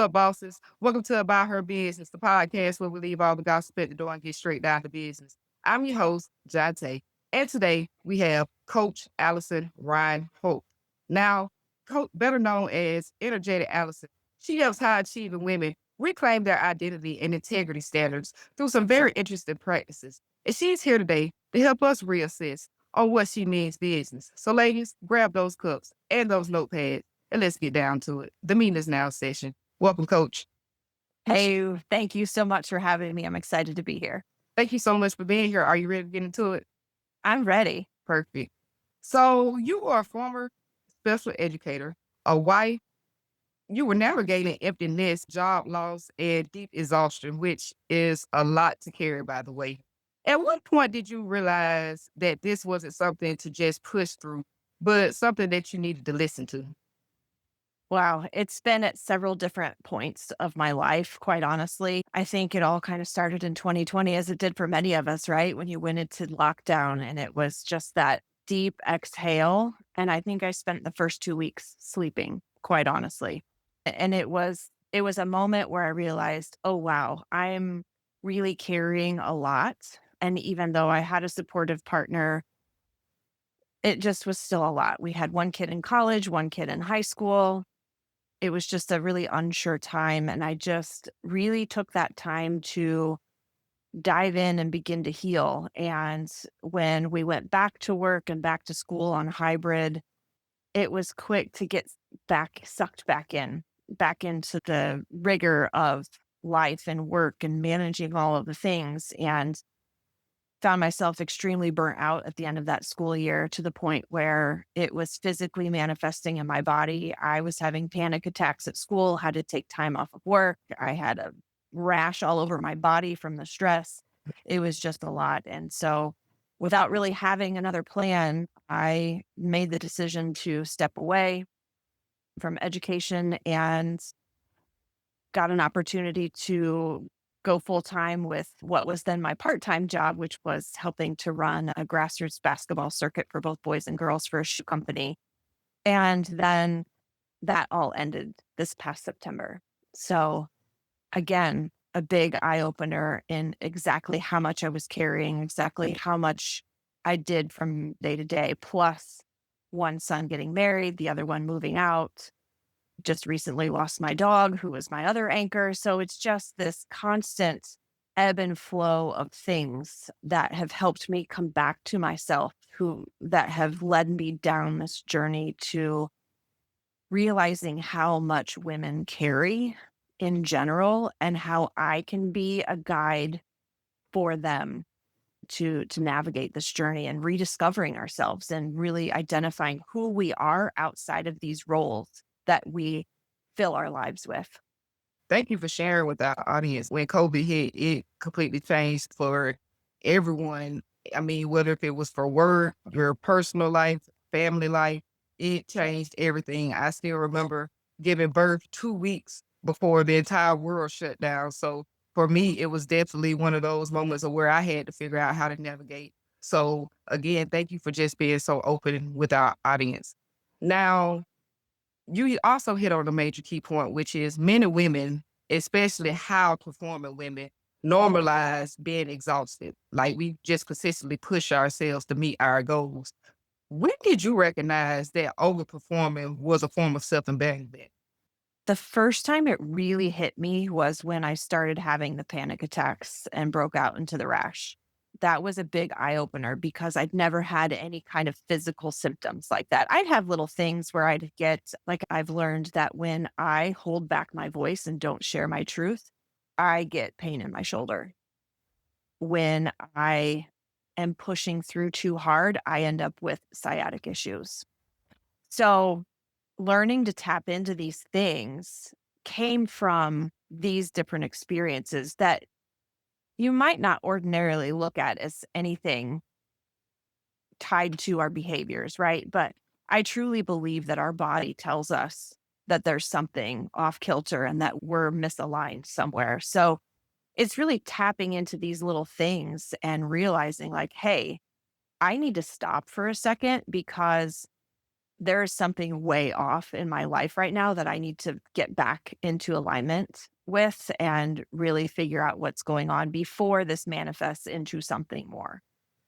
up, bosses? Welcome to About Her Business, the podcast where we leave all the gossip at the door and get straight down to business. I'm your host, Jante, and today we have Coach Alison Reinholt. Now, better known as Energetic Allison, she helps high achieving women reclaim their identity and integrity standards through some very interesting practices. And she's here today to help us reassess on what she means business. So, ladies, grab those cups and those notepads and let's get down to it. The meeting is now session. Welcome, Coach. Hey, thank you so much for having me. I'm excited to be here. Thank you so much for being here. Are you ready to get into it? I'm ready. Perfect. So, you are a former special educator, a wife. You were navigating emptiness, job loss, and deep exhaustion, which is a lot to carry, by the way. At what point did you realize that this wasn't something to just push through, but something that you needed to listen to? Wow. It's been at several different points of my life, quite honestly. I think it all kind of started in 2020, as it did for many of us, right? When you went into lockdown and it was just that deep exhale. And I think I spent the first 2 weeks sleeping, quite honestly. And it was a moment where I realized, oh wow, I'm really carrying a lot. And even though I had a supportive partner, it just was still a lot. We had one kid in college, one kid in high school. It was just a really unsure time, and I just really took that time to dive in and begin to heal, and when we went back to work and back to school on hybrid, it was quick to get sucked back into the rigor of life and work and managing all of the things, and found myself extremely burnt out at the end of that school year to the point where it was physically manifesting in my body. I was having panic attacks at school, had to take time off of work. I had a rash all over my body from the stress. It was just a lot. And so, without really having another plan, I made the decision to step away from education and got an opportunity to go full time with what was then my part time job, which was helping to run a grassroots basketball circuit for both boys and girls for a shoe company. And then that all ended this past September. So, again, a big eye opener in exactly how much I was carrying, exactly how much I did from day to day, plus one son getting married, the other one moving out, just recently lost my dog, who was my other anchor. So it's just this constant ebb and flow of things that have helped me come back to myself, who that have led me down this journey to realizing how much women carry in general and how I can be a guide for them to navigate this journey and rediscovering ourselves and really identifying who we are outside of these roles that we fill our lives with. Thank you for sharing with our audience. When COVID hit, it completely changed for everyone. I mean, whether if it was for work, your personal life, family life, it changed everything. I still remember giving birth 2 weeks before the entire world shut down. So for me, it was definitely one of those moments of where I had to figure out how to navigate. So again, thank you for just being so open with our audience. Now, you also hit on a major key point, which is men and women, especially high performing women, normalize being exhausted. Like we just consistently push ourselves to meet our goals. When did you recognize that overperforming was a form of self abandonment? The first time it really hit me was when I started having the panic attacks and broke out into the rash. That was a big eye opener because I'd never had any kind of physical symptoms like that. I'd have little things where I'd get, like, I've learned that when I hold back my voice and don't share my truth, I get pain in my shoulder. When I am pushing through too hard, I end up with sciatic issues. So, learning to tap into these things came from these different experiences that you might not ordinarily look at as anything tied to our behaviors, right? But I truly believe that our body tells us that there's something off kilter and that we're misaligned somewhere. So it's really tapping into these little things and realizing, like, hey, I need to stop for a second because there is something way off in my life right now that I need to get back into alignment with and really figure out what's going on before this manifests into something more.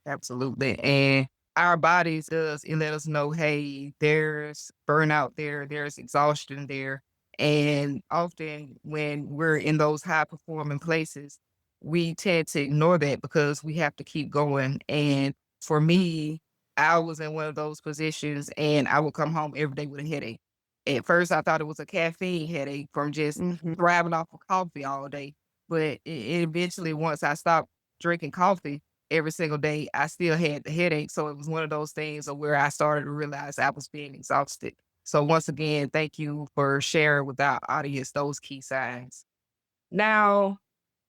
Absolutely. And our bodies does it let us know, hey, there's burnout there, there's exhaustion there. And often when we're in those high performing places, we tend to ignore that because we have to keep going. And for me, I was in one of those positions and I would come home every day with a headache. At first, I thought it was a caffeine headache from just Mhm. thriving off of coffee all day. But it eventually, once I stopped drinking coffee, every single day, I still had the headache. So it was one of those things of where I started to realize I was being exhausted. So once again, thank you for sharing with our audience those key signs. Now,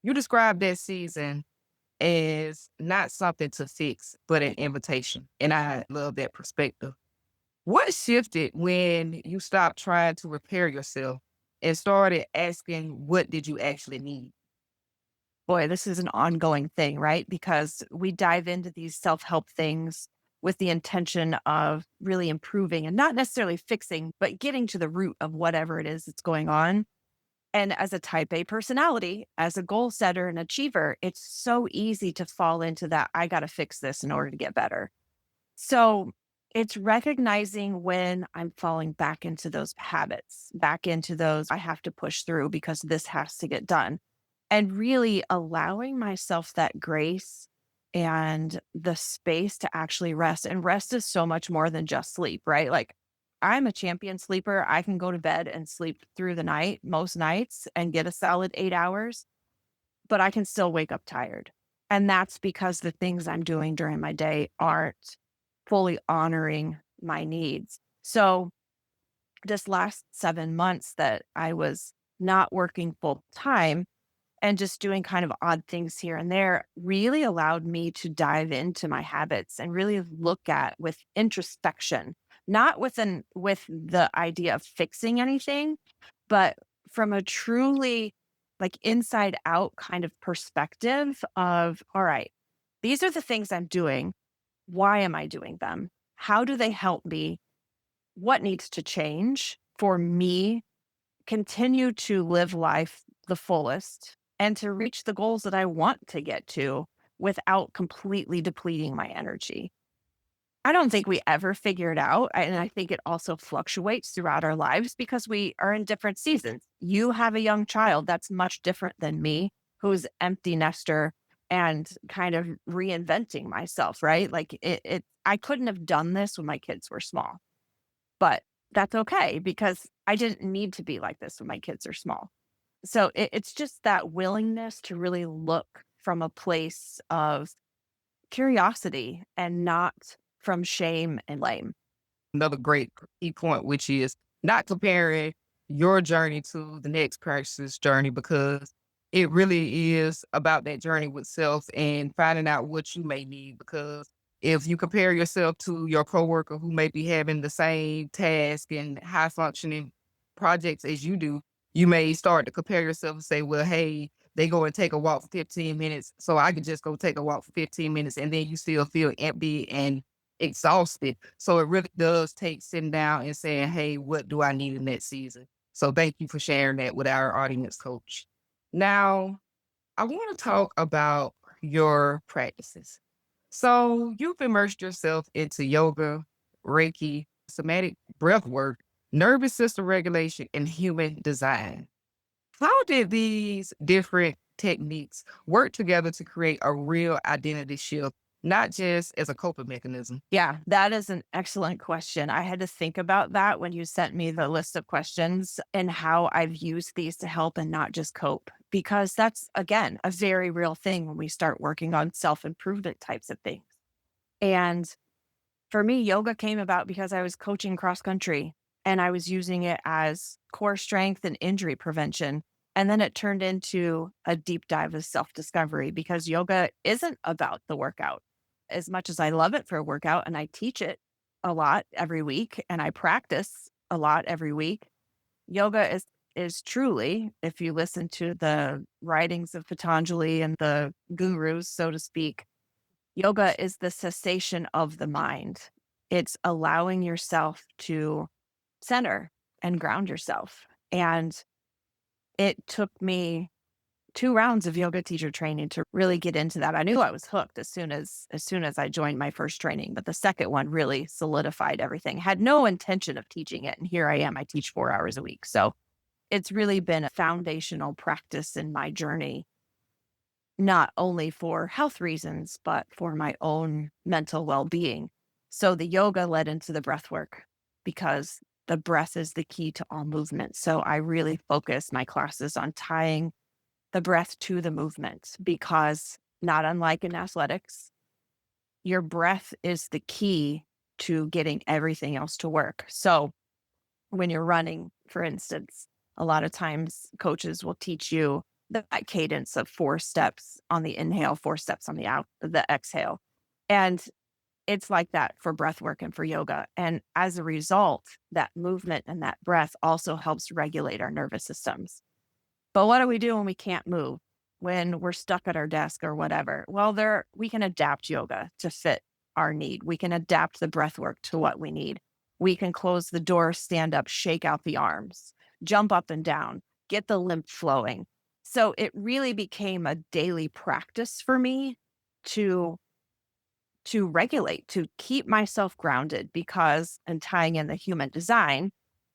you described that season as not something to fix, but an invitation. And I love that perspective. What shifted when you stopped trying to repair yourself and started asking, what did you actually need? Boy, this is an ongoing thing, right? Because we dive into these self help things with the intention of really improving and not necessarily fixing, but getting to the root of whatever it is that's going on. And as a type A personality, as a goal setter and achiever, it's so easy to fall into that. I got to fix this in order to get better. So it's recognizing when I'm falling back into those habits, back into those, I have to push through because this has to get done. And really allowing myself that grace and the space to actually rest. And rest is so much more than just sleep, right? Like I'm a champion sleeper. I can go to bed and sleep through the night most nights and get a solid 8 hours, but I can still wake up tired. And that's because the things I'm doing during my day aren't fully honoring my needs. So, this last 7 months that I was not working full time and just doing kind of odd things here and there really allowed me to dive into my habits and really look at with introspection, not with the idea of fixing anything, but from a truly like inside out kind of perspective of, all right, these are the things I'm doing. Why am I doing them? How do they help me? What needs to change for me continue to live life the fullest and to reach the goals that I want to get to without completely depleting my energy? I don't think we ever figure it out. And I think it also fluctuates throughout our lives because we are in different seasons. You have a young child that's much different than me, who's empty nester and kind of reinventing myself, right? Like I couldn't have done this when my kids were small, but that's okay because I didn't need to be like this when my kids are small. So it's just that willingness to really look from a place of curiosity and not from shame and blame. Another great key point, which is not comparing your journey to the next person's journey because it really is about that journey with self and finding out what you may need. Because if you compare yourself to your coworker who may be having the same task and high functioning projects as you do, you may start to compare yourself and say, well, hey, they go and take a walk for 15 minutes. So I could just go take a walk for 15 minutes and then you still feel empty and exhausted. So it really does take sitting down and saying, hey, what do I need in that season? So thank you for sharing that with our audience coach. Now, I want to talk about your practices. So you've immersed yourself into yoga, Reiki, somatic breath work, nervous system regulation, and human design. How did these different techniques work together to create a real identity shift, not just as a coping mechanism? Yeah, that is an excellent question. I had to think about that when you sent me the list of questions and how I've used these to help and not just cope, because that's, again, a very real thing when we start working on self improvement types of things. And for me, yoga came about because I was coaching cross country and I was using it as core strength and injury prevention. And then it turned into a deep dive of self discovery because yoga isn't about the workout. As much as I love it for a workout and I teach it a lot every week and I practice a lot every week, yoga is truly, if you listen to the writings of Patanjali and the gurus, so to speak, yoga is the cessation of the mind. It's allowing yourself to center and ground yourself. And it took me 2 rounds of yoga teacher training to really get into that. I knew I was hooked as soon as I joined my first training, but the second one really solidified everything. Had no intention of teaching it, and here I am. I teach 4 hours a week. So, it's really been a foundational practice in my journey, not only for health reasons, but for my own mental well-being. So, the yoga led into the breath work because the breath is the key to all movement. So, I really focus my classes on tying the breath to the movement because, not unlike in athletics, your breath is the key to getting everything else to work. So, when you're running, for instance, a lot of times coaches will teach you that cadence of 4 steps on the inhale, 4 steps on the exhale. And it's like that for breath work and for yoga. And as a result, that movement and that breath also helps regulate our nervous systems. But what do we do when we can't move? When we're stuck at our desk or whatever? Well, there we can adapt yoga to fit our need. We can adapt the breath work to what we need. We can close the door, stand up, shake out the arms, jump up and down, get the lymph flowing. So it really became a daily practice for me to regulate, to keep myself grounded because, and tying in the human design,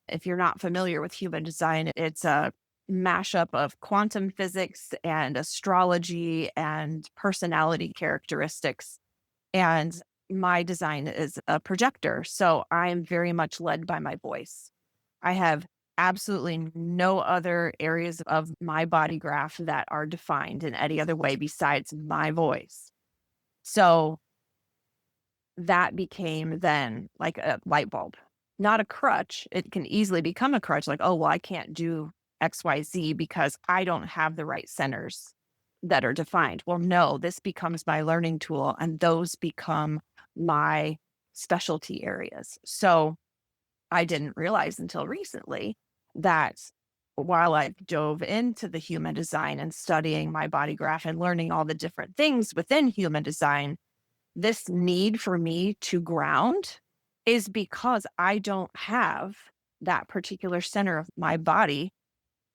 if you're not familiar with human design, it's a mashup of quantum physics and astrology and personality characteristics. And my design is a projector. So I am very much led by my voice. I have absolutely no other areas of my body graph that are defined in any other way besides my voice. So that became then like a light bulb, not a crutch. It can easily become a crutch like, oh, well, I can't do XYZ because I don't have the right centers that are defined. Well, no, this becomes my learning tool and those become my specialty areas. So I didn't realize until recently that while I dove into the human design and studying my body graph and learning all the different things within human design, this need for me to ground is because I don't have that particular center of my body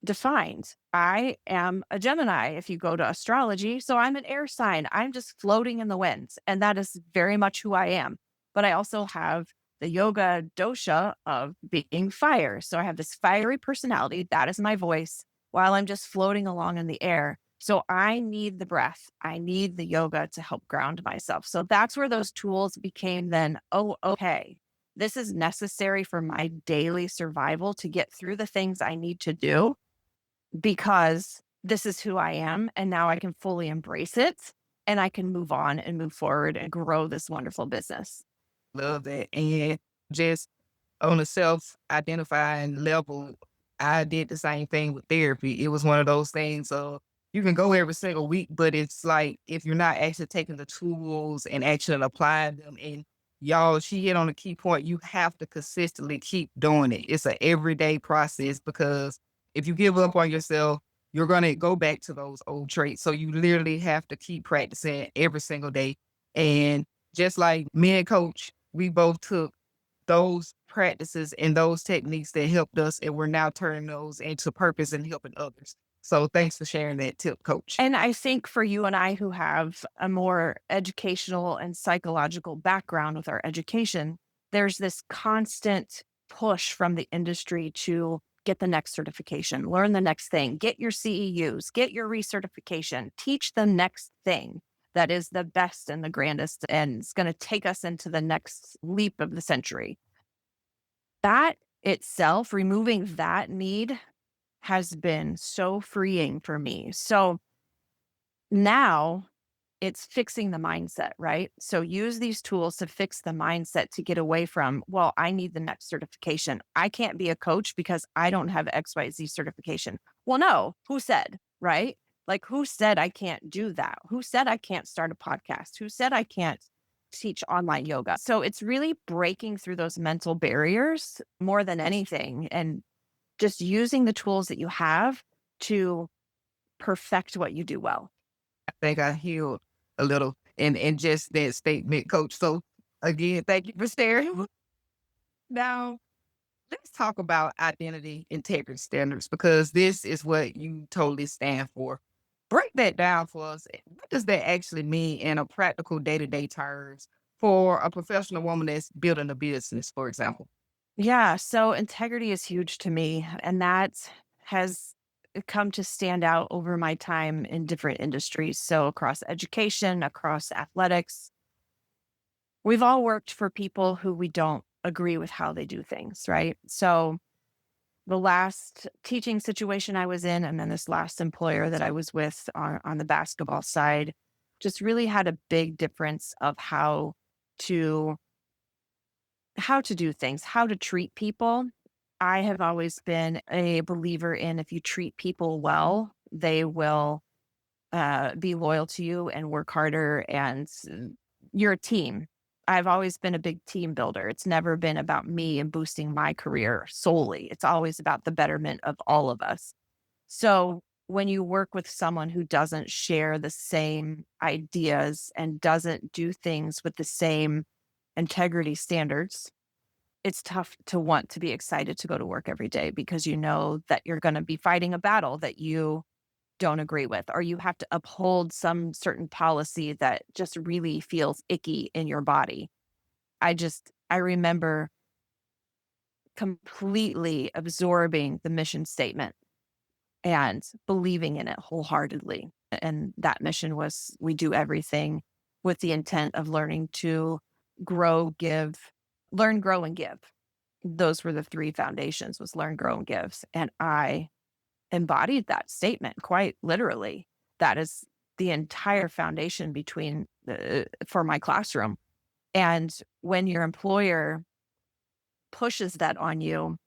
defined. I am a Gemini if you go to astrology. So I'm an air sign. I'm just floating in the winds. And that is very much who I am. But I also have the yoga dosha of being fire. So I have this fiery personality. That is my voice while I'm just floating along in the air. So I need the breath. I need the yoga to help ground myself. So that's where those tools became then, oh, okay. This is necessary for my daily survival to get through the things I need to do because this is who I am. And now I can fully embrace it and I can move on and move forward and grow this wonderful business. Love that. And just on a self-identifying level, I did the same thing with therapy. It was one of those things you can go every single week, but it's like if you're not actually taking the tools and actually applying them, and y'all, she hit on a key point. You have to consistently keep doing it. It's an everyday process because if you give up on yourself, you're gonna go back to those old traits. So you literally have to keep practicing every single day. And just like me and coach, we both took those practices and those techniques that helped us, and we're now turning those into purpose and helping others. So thanks for sharing that tip, coach. And I think for you and I who have a more educational and psychological background with our education, there's this constant push from the industry to get the next certification, learn the next thing, get your CEUs, get your recertification, teach the next thing that is the best and the grandest and it's going to take us into the next leap of the century. That itself, removing that need has been so freeing for me. So now it's fixing the mindset, right? So use these tools to fix the mindset to get away from, well, I need the next certification. I can't be a coach because I don't have XYZ certification. Well, no, who said, right? Like, who said I can't do that? Who said I can't start a podcast? Who said I can't teach online yoga? So it's really breaking through those mental barriers more than anything and just using the tools that you have to perfect what you do well. I think I healed a little and just that statement, coach. So Again, thank you for sharing. Now, let's talk about identity integrity standards because this is what you totally stand for. Break that down for us. What does that actually mean in a practical day-to-day terms for a professional woman that's building a business, for example? Yeah, so integrity is huge to me, and that has come to stand out over my time in different industries. So, across education, across athletics, we've all worked for people who we don't agree with how they do things, right? So, the last teaching situation I was in, and then this last employer that I was with on the basketball side, just really had a big difference of to how to do things, how to treat people. I have always been a believer in if you treat people well, they will be loyal to you and work harder, and you're a team. I've always been a big team builder. It's never been about me and boosting my career solely. It's always about the betterment of all of us. So when you work with someone who doesn't share the same ideas and doesn't do things with the same integrity standards, it's tough to want to be excited to go to work every day because you know that you're going to be fighting a battle that you don't agree with, or you have to uphold some certain policy that just really feels icky in your body. I remember completely absorbing the mission statement and believing in it wholeheartedly. And that mission was we do everything with the intent of learning to learn, grow, and give. Those were the three foundations was learn, grow, and give. And I embodied that statement quite literally. That is the entire foundation for my classroom. And when your employer pushes that on you,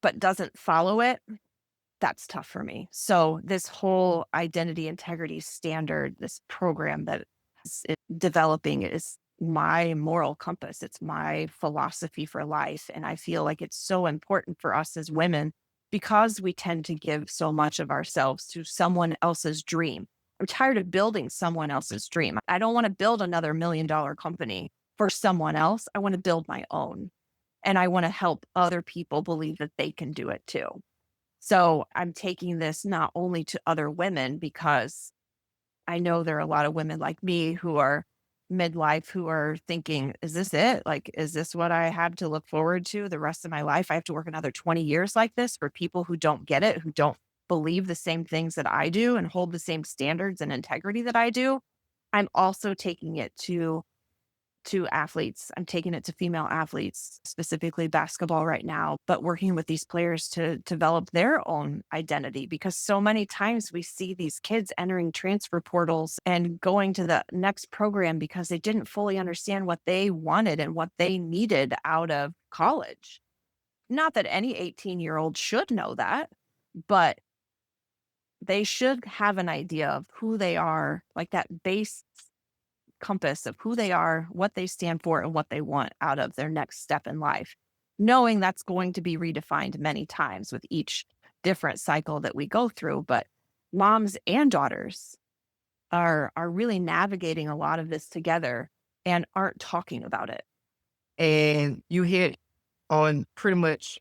but doesn't follow it, that's tough for me. So this whole identity integrity standard, this program that is developing is my moral compass. It's my philosophy for life. And I feel like it's so important for us as women because we tend to give so much of ourselves to someone else's dream. I'm tired of building someone else's dream. I don't want to build another $1 million company for someone else. I want to build my own. And I want to help other people believe that they can do it too. So I'm taking this not only to other women because I know there are a lot of women like me who are midlife who are thinking, is this it? Like, is this what I have to look forward to the rest of my life? I have to work another 20 years like this for people who don't get it, who don't believe the same things that I do and hold the same standards and integrity that I do. I'm also taking it to athletes. I'm taking it to female athletes, specifically basketball right now, but working with these players to develop their own identity because so many times we see these kids entering transfer portals and going to the next program because they didn't fully understand what they wanted and what they needed out of college. Not that any 18-year-old should know that, but they should have an idea of who they are, like that base compass of who they are, what they stand for, and what they want out of their next step in life, knowing that's going to be redefined many times with each different cycle that we go through. But moms and daughters are really navigating a lot of this together and aren't talking about it. And you hit on pretty much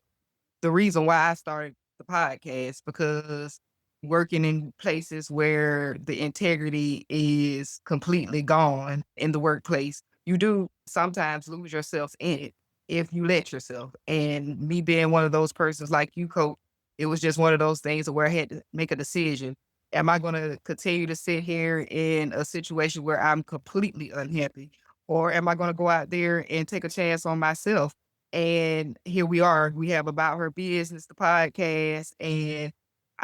the reason why I started the podcast because working in places where the integrity is completely gone in the workplace, you do sometimes lose yourself in it if you let yourself. And me being one of those persons like you, coach, it was just one of those things where I had to make a decision. Am I going to continue to sit here in a situation where I'm completely unhappy? Or am I going to go out there and take a chance on myself? And here we are. We have About Her Business, the podcast, and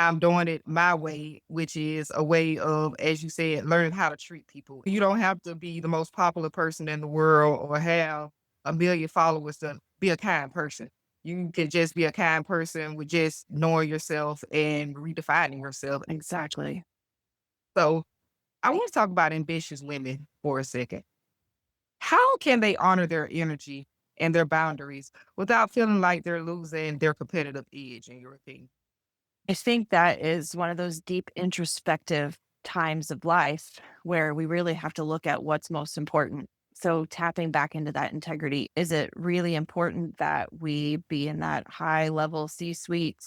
I'm doing it my way, which is a way of, as you said, learning how to treat people. You don't have to be the most popular person in the world or have a million followers to be a kind person. You can just be a kind person with just knowing yourself and redefining yourself. Exactly. So I want to talk about ambitious women for a second. How can they honor their energy and their boundaries without feeling like they're losing their competitive edge, in your opinion? I think that is one of those deep introspective times of life where we really have to look at what's most important. So tapping back into that integrity, is it really important that we be in that high level C-suite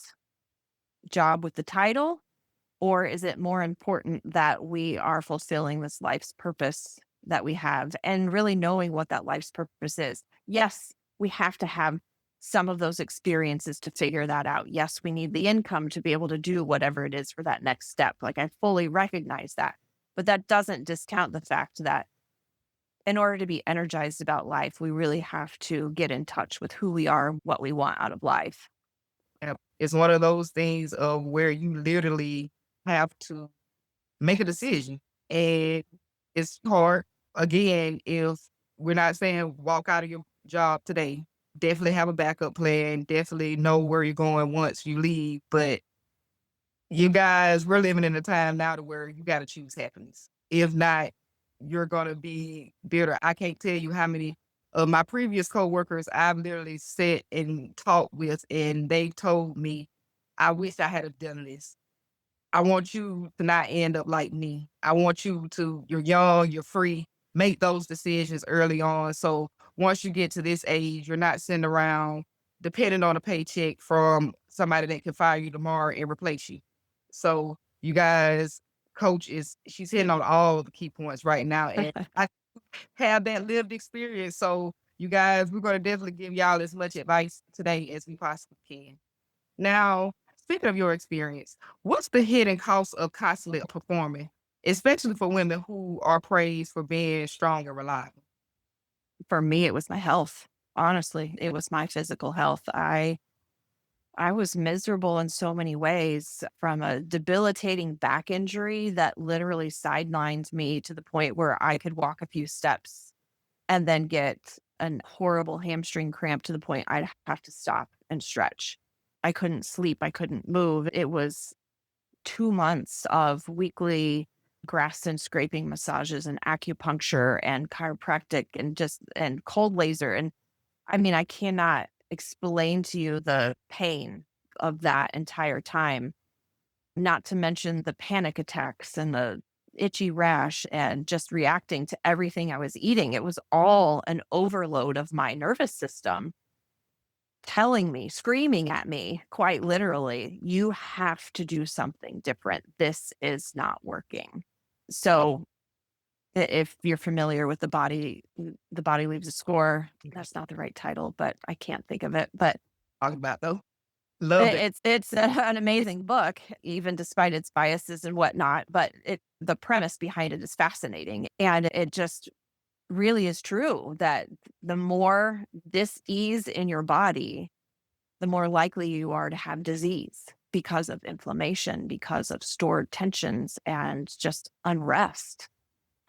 job with the title? Or is it more important that we are fulfilling this life's purpose that we have and really knowing what that life's purpose is? Yes, we have to have some of those experiences to figure that out. Yes, we need the income to be able to do whatever it is for that next step. Like I fully recognize that. But that doesn't discount the fact that in order to be energized about life, we really have to get in touch with who we are, what we want out of life. It's one of those things of where you literally have to make a decision. And it's hard. Again, if we're not saying walk out of your job today, definitely have a backup plan, definitely know where you're going once you leave. But you guys, we're living in a time now to where you got to choose happiness. If not, you're going to be bitter. I can't tell you how many of my previous coworkers I've literally sat and talked with, and they told me, I wish I had have done this. I want you to not end up like me. I want you to, you're young, you're free, make those decisions early on. So once you get to this age, you're not sitting around depending on a paycheck from somebody that can fire you tomorrow and replace you. So you guys, coach is, she's hitting on all the key points right now. And I have that lived experience. So you guys, we're going to definitely give y'all as much advice today as we possibly can. Now, speaking of your experience, what's the hidden cost of constantly performing, especially for women who are praised for being strong and reliable? For me, it was my health. Honestly, it was my physical health. I was miserable in so many ways, from a debilitating back injury that literally sidelined me to the point where I could walk a few steps and then get an horrible hamstring cramp to the point I'd have to stop and stretch. I couldn't sleep, I couldn't move. It was 2 months of weekly grass and scraping massages and acupuncture and chiropractic and just and cold laser, and I mean, I cannot explain to you the pain of that entire time, not to mention the panic attacks and the itchy rash and just reacting to everything I was eating. It was all an overload of my nervous system telling me, screaming at me, quite literally, "You have to do something different. This is not working." So, if you're familiar with The Body Leaves a Score, that's not the right title, but I can't think of it, but Talk about though. Loved it. it's an amazing book, even despite its biases and whatnot, but the premise behind it is fascinating, and it just really is true that the more dis-ease in your body, the more likely you are to have disease because of inflammation, because of stored tensions and just unrest.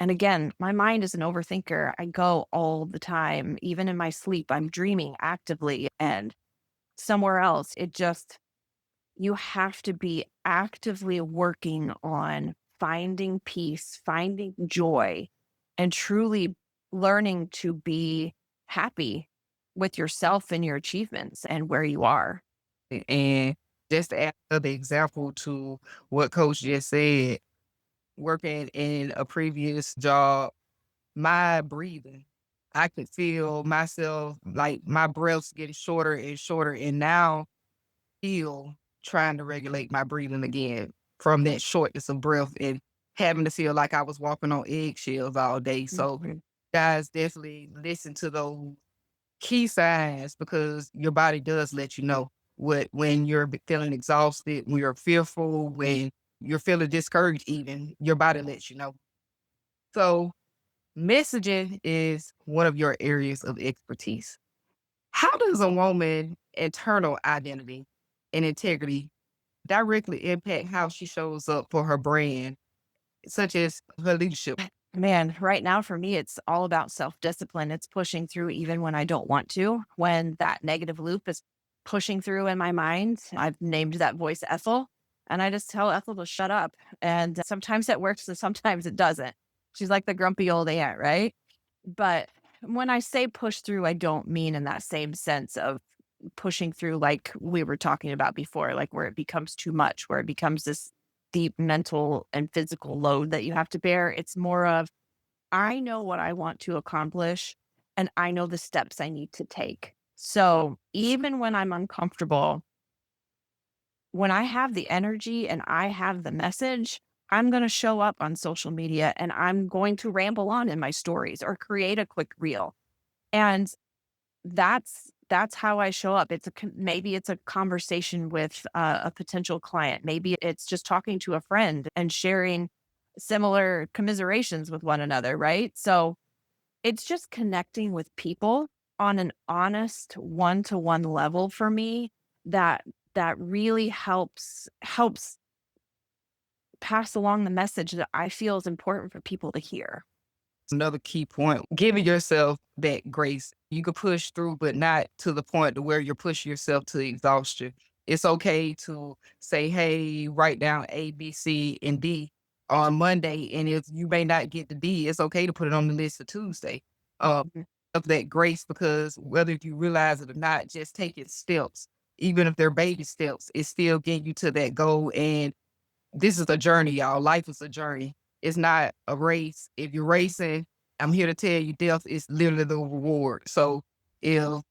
And again, my mind is an overthinker. I go all the time. Even in my sleep, I'm dreaming actively and somewhere else. You have to be actively working on finding peace, finding joy, and truly learning to be happy with yourself and your achievements and where you are. And just to add another example to what coach just said, working in a previous job, my breathing, I could feel myself like my breaths getting shorter and shorter. And now feel trying to regulate my breathing again from that shortness of breath and having to feel like I was walking on eggshells all day. So Mhm. guys, definitely listen to those key signs because your body does let you know what when you're feeling exhausted, when you're fearful, when you're feeling discouraged, even your body lets you know. So messaging is one of your areas of expertise. How does a woman internal identity and integrity directly impact how she shows up for her brand, such as her leadership? Man, right now for me, it's all about self discipline. It's pushing through even when I don't want to, when that negative loop is pushing through in my mind. I've named that voice Ethel, and I just tell Ethel to shut up. And sometimes it works and sometimes it doesn't. She's like the grumpy old aunt, right? But when I say push through, I don't mean in that same sense of pushing through like we were talking about before, like where it becomes too much, where it becomes this deep mental and physical load that you have to bear. It's more of I know what I want to accomplish and I know the steps I need to take. So even when I'm uncomfortable, when I have the energy and I have the message, I'm going to show up on social media and I'm going to ramble on in my stories or create a quick reel. And that's how I show up. Maybe it's a conversation with a potential client. Maybe it's just talking to a friend and sharing similar commiserations with one another, right? So it's just connecting with people on an honest one-to-one level for me that that really helps pass along the message that I feel is important for people to hear. Another key point, giving yourself that grace. You can push through, but not to the point to where you're pushing yourself to exhaustion. It's okay to say, hey, write down A, B, C, and D on Monday. And if you may not get the D, it's okay to put it on the list for Tuesday. Uh, Mhm. of that grace, because whether you realize it or not, just taking steps, even if they're baby steps, it's still getting you to that goal. And this is a journey, y'all. Life is a journey. It's not a race. If you're racing, I'm here to tell you death is literally the reward. So if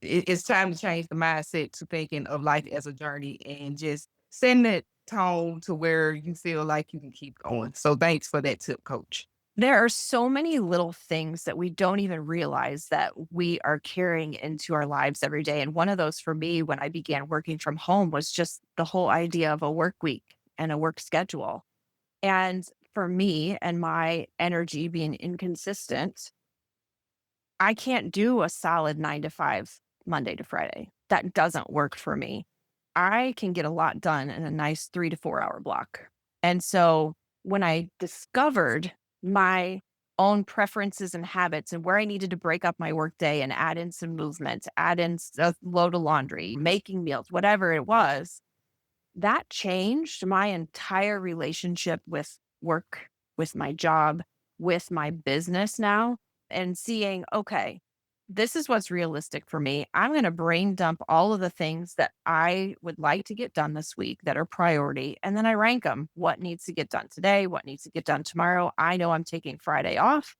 it's time to change the mindset to thinking of life as a journey and just send that tone to where you feel like you can keep going. So thanks for that tip, coach. There are so many little things that we don't even realize that we are carrying into our lives every day. And one of those for me when I began working from home was just the whole idea of a work week and a work schedule. And for me and my energy being inconsistent, I can't do a solid 9 to 5 Monday to Friday. That doesn't work for me. I can get a lot done in a nice 3 to 4 hour block. And so when I discovered my own preferences and habits and where I needed to break up my workday and add in some movement, add in a load of laundry, making meals, whatever it was, that changed my entire relationship with work, with my job, with my business now, and seeing, okay, this is what's realistic for me. I'm going to brain dump all of the things that I would like to get done this week that are priority. And then I rank them. What needs to get done today? What needs to get done tomorrow? I know I'm taking Friday off,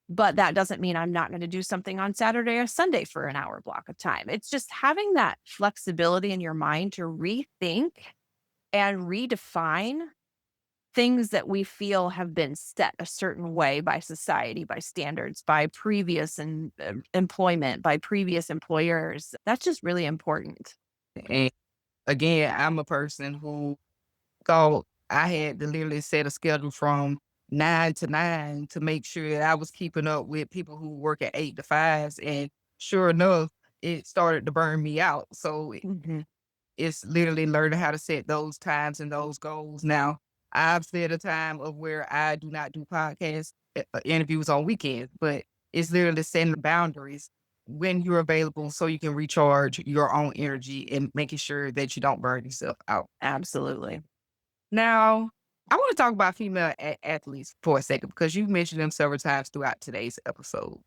but that doesn't mean I'm not going to do something on Saturday or Sunday for an hour block of time. It's just having that flexibility in your mind to rethink and redefine things that we feel have been set a certain way by society, by standards, by previous employment, by previous employers. That's just really important. And again, I'm a person who thought I had to literally set a schedule from 9 to 9 to make sure that I was keeping up with people who work at 8 to 5s. And sure enough, it started to burn me out. So Mhm. it's literally learning how to set those times and those goals. Now, I've set a time of where I do not do podcast interviews on weekends, but it's literally setting the boundaries when you're available so you can recharge your own energy and making sure that you don't burn yourself out. Absolutely. Now, I want to talk about female athletes for a second because you've mentioned them several times throughout today's episode.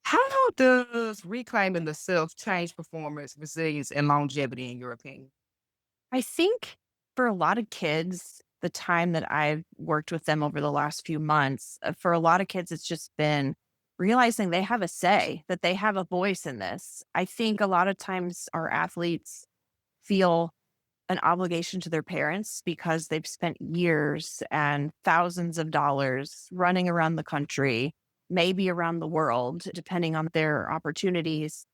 How does reclaiming the self change performance, resilience, and longevity, in your opinion? I think for a lot of kids, the time that I've worked with them over the last few months, for a lot of kids, it's just been realizing they have a say, that they have a voice in this. I think a lot of times our athletes feel an obligation to their parents because they've spent years and thousands of dollars running around the country, maybe around the world, depending on their opportunities,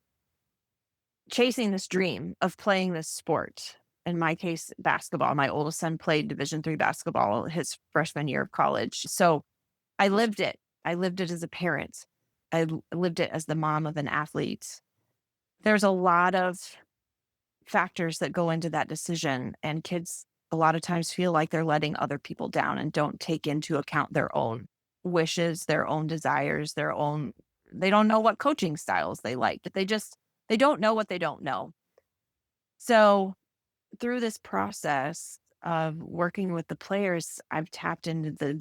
chasing this dream of playing this sport. In my case, basketball. My oldest son played Division 3 basketball his freshman year of college. So I lived it. I lived it as a parent. Lived it as the mom of an athlete. There's a lot of factors that go into that decision, and kids a lot of times feel like they're letting other people down and don't take into account their own wishes, their own desires, their own they don't know what coaching styles they like. They don't know what they don't know. So, through this process of working with the players, I've tapped into the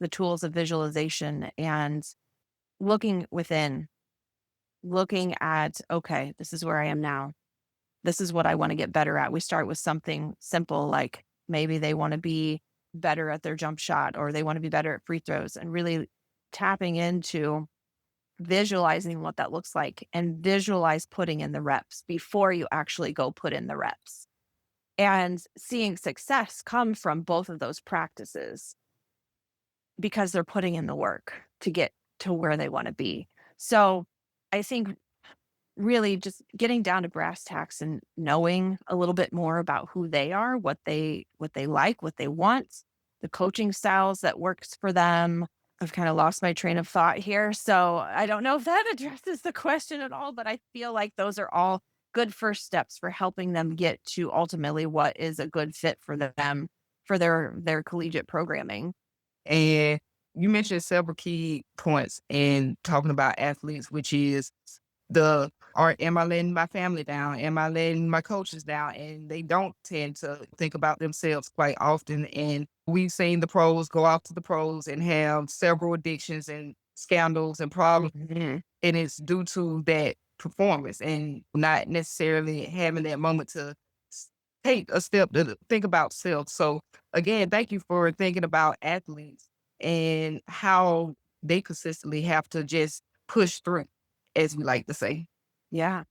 tools of visualization and looking within, looking at, okay, this is where I am now. This is what I want to get better at. We start with something simple like maybe they want to be better at their jump shot or they want to be better at free throws, and really tapping into visualizing what that looks like and visualize putting in the reps before you actually go put in the reps. And seeing success come from both of those practices because they're putting in the work to get to where they want to be. So I think really just getting down to brass tacks and knowing a little bit more about who they are, what they like, what they want, the coaching styles that works for them. I've kind of lost my train of thought here, so I don't know if that addresses the question at all, but I feel like those are all good first steps for helping them get to ultimately what is a good fit for them for their collegiate programming. And you mentioned several key points in talking about athletes, which is the or am I letting my family down? Am I letting my coaches down? And they don't tend to think about themselves quite often. And we've seen the pros go off to the pros and have several addictions and scandals and problems. Mhm. And it's due to that performance and not necessarily having that moment to take a step to think about self. So again, thank you for thinking about athletes and how they consistently have to just push through, as we like to say. Yeah.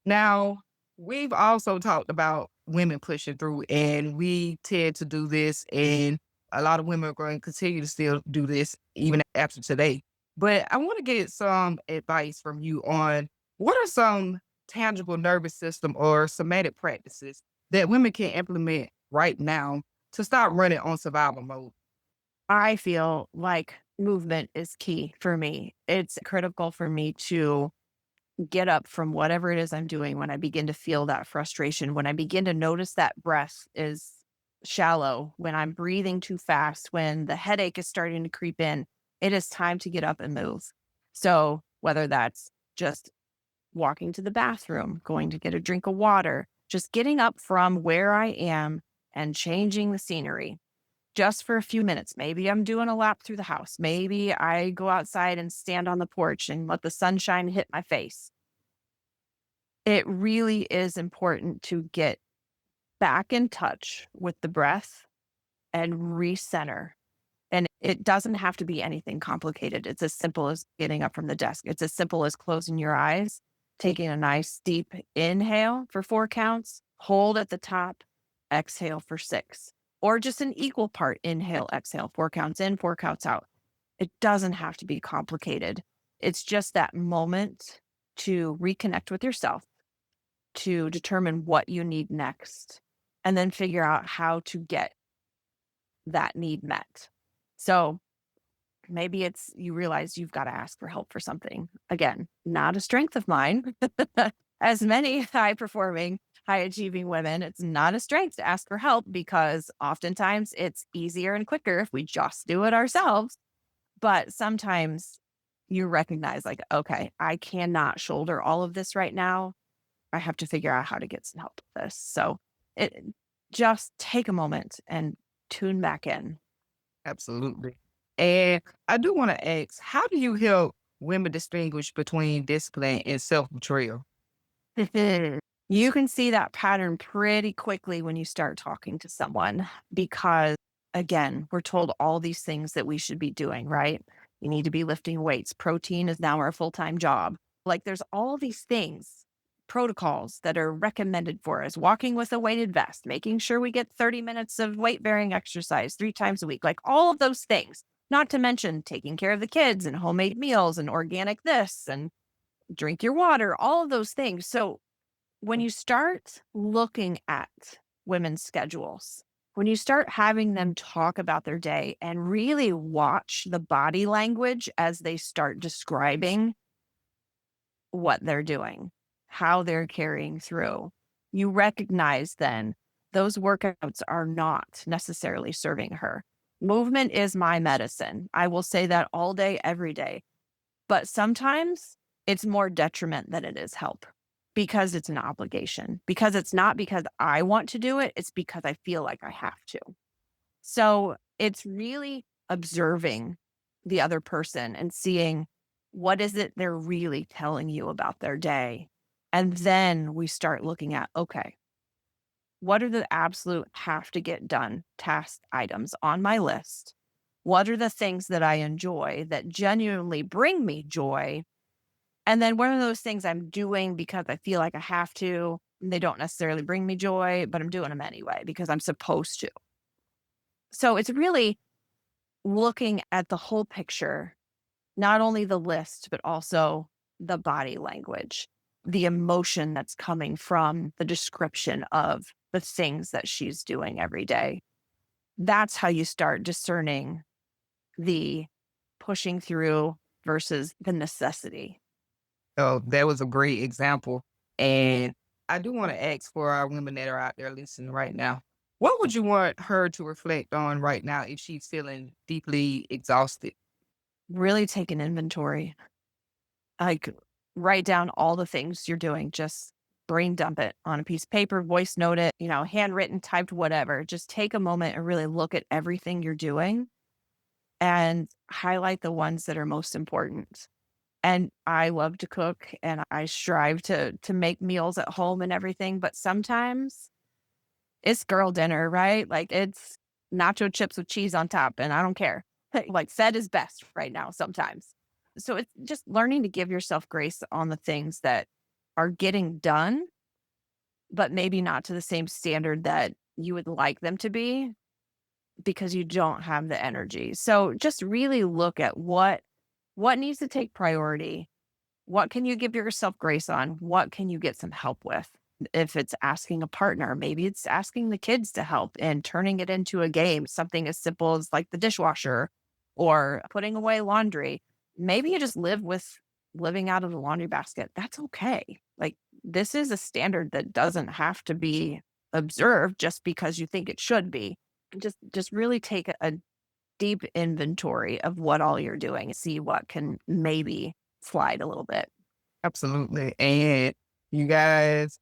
Now, we've also talked about women pushing through, and we tend to do this, and a lot of women are going to continue to still do this even after today. But I want to get some advice from you on what are some tangible nervous system or somatic practices that women can implement right now to stop running on survival mode. I feel like movement is key for me. It's critical for me to get up from whatever it is I'm doing when I begin to feel that frustration, when I begin to notice that breath is shallow, when I'm breathing too fast, when the headache is starting to creep in, it is time to get up and move. So, whether that's just walking to the bathroom, going to get a drink of water, just getting up from where I am and changing the scenery just for a few minutes. Maybe I'm doing a lap through the house. Maybe I go outside and stand on the porch and let the sunshine hit my face. It really is important to get back in touch with the breath and recenter. And it doesn't have to be anything complicated. It's as simple as getting up from the desk. It's as simple as closing your eyes, taking a nice deep inhale for 4 counts, hold at the top, exhale for 6, or just an equal part inhale, exhale, 4 counts in, 4 counts out. It doesn't have to be complicated. It's just that moment to reconnect with yourself, to determine what you need next, and then figure out how to get that need met. So maybe it's you realize you've got to ask for help for something. Again, not a strength of mine. As many high performing, high achieving women, it's not a strength to ask for help because oftentimes it's easier and quicker if we just do it ourselves. But sometimes you recognize, like, okay, I cannot shoulder all of this right now. I have to figure out how to get some help with this. So it just take a moment and tune back in. Absolutely. And I do want to ask, how do you help women distinguish between discipline and self betrayal? You can see that pattern pretty quickly when you start talking to someone because, again, we're told all these things that we should be doing, right? You need to be lifting weights. Protein is now our full time job. Like, there's all these things, protocols that are recommended for us walking with a weighted vest, making sure we get 30 minutes of weight bearing exercise 3 times a week, like all of those things. Not to mention taking care of the kids and homemade meals and organic this and drink your water, all of those things. So, when you start looking at women's schedules, when you start having them talk about their day and really watch the body language as they start describing what they're doing, how they're carrying through, you recognize then those workouts are not necessarily serving her. Movement is my medicine. I will say that all day, every day. But sometimes it's more detriment than it is help because it's an obligation, because it's not because I want to do it, it's because I feel like I have to. So it's really observing the other person and seeing what is it they're really telling you about their day. And then we start looking at, okay, What are the absolute have to get done task items on my list? What are the things that I enjoy that genuinely bring me joy? And then what are those things I'm doing because I feel like I have to? And they don't necessarily bring me joy, but I'm doing them anyway because I'm supposed to. So it's really looking at the whole picture, not only the list, but also the body language, the emotion that's coming from the description of the things that she's doing every day. That's how you start discerning the pushing through versus the necessity. So that was a great example. And I do want to ask for our women that are out there listening right now, what would you want her to reflect on right now if she's feeling deeply exhausted? Really take an inventory. Like, write down all the things you're doing. Just brain dump it on a piece of paper, voice note it, handwritten, typed, whatever. Just take a moment and really look at everything you're doing and highlight the ones that are most important. And I love to cook and I strive to make meals at home and everything, but sometimes it's girl dinner, right? Like it's nacho chips with cheese on top and I don't care. Like fed is best right now sometimes. So it's just learning to give yourself grace on the things that are getting done, but maybe not to the same standard that you would like them to be because you don't have the energy. So just really look at what needs to take priority. What can you give yourself grace on? What can you get some help with? If it's asking a partner, maybe it's asking the kids to help and turning it into a game, something as simple as like the dishwasher or putting away laundry. Maybe you just live with living out of the laundry basket. That's okay. Like this is a standard that doesn't have to be observed just because you think it should be. Just really take a deep inventory of what all you're doing, see what can maybe slide a little bit. Absolutely. And you guys,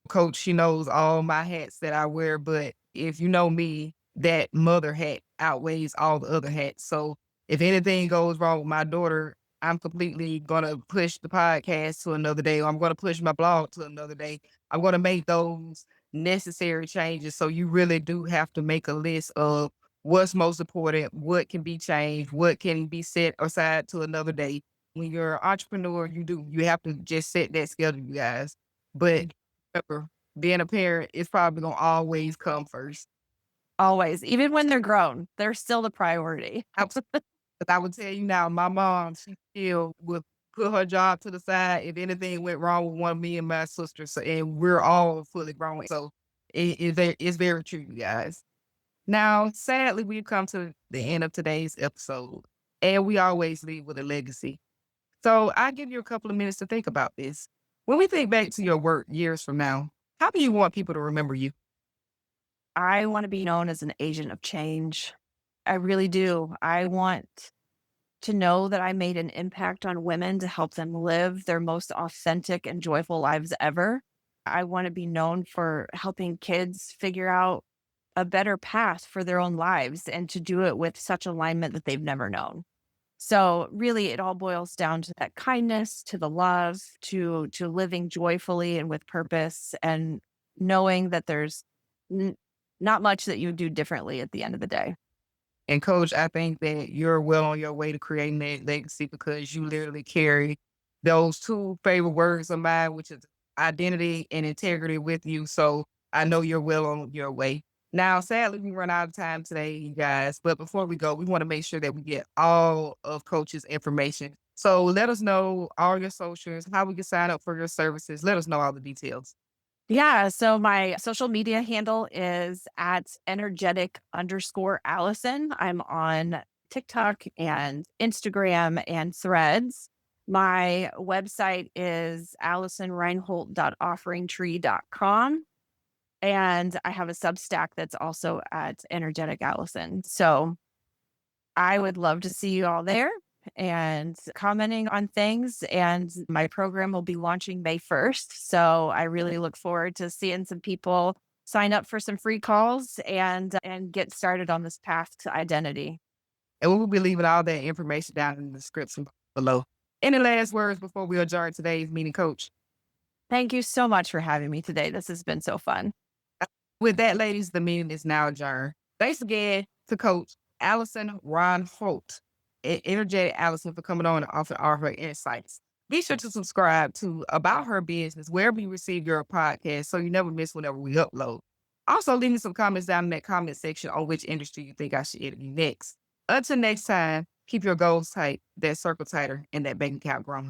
coach, she knows all my hats that I wear, but if you know me, that mother hat outweighs all the other hats. So if anything goes wrong with my daughter, I'm completely gonna push the podcast to another day, or I'm gonna push my blog to another day. I'm gonna make those necessary changes. So you really do have to make a list of what's most important, what can be changed, what can be set aside to another day. When you're an entrepreneur, you have to just set that schedule, you guys. But remember, being a parent is probably gonna always come first. Always, even when they're grown, they're still the priority. Absolutely. 'Cause I would tell you now, my mom, she still would put her job to the side if anything went wrong with one of me and my sister. So, and we're all fully grown. So it's very true, you guys. Now, sadly, we've come to the end of today's episode, and we always leave with a legacy. So I give you a couple of minutes to think about this. When we think back to your work years from now, how do you want people to remember you? I want to be known as an agent of change. I really do. I want to know that I made an impact on women to help them live their most authentic and joyful lives ever. I want to be known for helping kids figure out a better path for their own lives and to do it with such alignment that they've never known. So really it all boils down to that kindness, to the love, to living joyfully and with purpose and knowing that there's n- not much that you do differently at the end of the day. And coach, I think that you're well on your way to creating that legacy because you literally carry those two favorite words of mine, which is identity and integrity with you. So I know you're well on your way. Now, sadly, we run out of time today, you guys. But before we go, we want to make sure that we get all of Coach's information. So let us know all your socials, how we can sign up for your services. Let us know all the details. Yeah. So my social media handle is at energetic_Allison. I'm on TikTok and Instagram and threads. My website is AlisonReinholt.offeringtree.com. And I have a Substack that's also at Energetic Allison. So I would love to see you all there and commenting on things. And my program will be launching May 1st. So I really look forward to seeing some people sign up for some free calls and get started on this path to identity. And we will be leaving all that information down in the description below. Any last words before we adjourn today's meeting, coach? Thank you so much for having me today. This has been so fun. With that, ladies, the meeting is now adjourned. Thanks again to Coach Alison Reinholt, energetic Allison, for coming on and offering all her insights. Be sure to subscribe to About Her Business wherever you receive your podcast so you never miss whenever we upload. Also, leave me some comments down in that comment section on which industry you think I should interview next. Until next time, keep your goals tight, that circle tighter, and that bank account growing.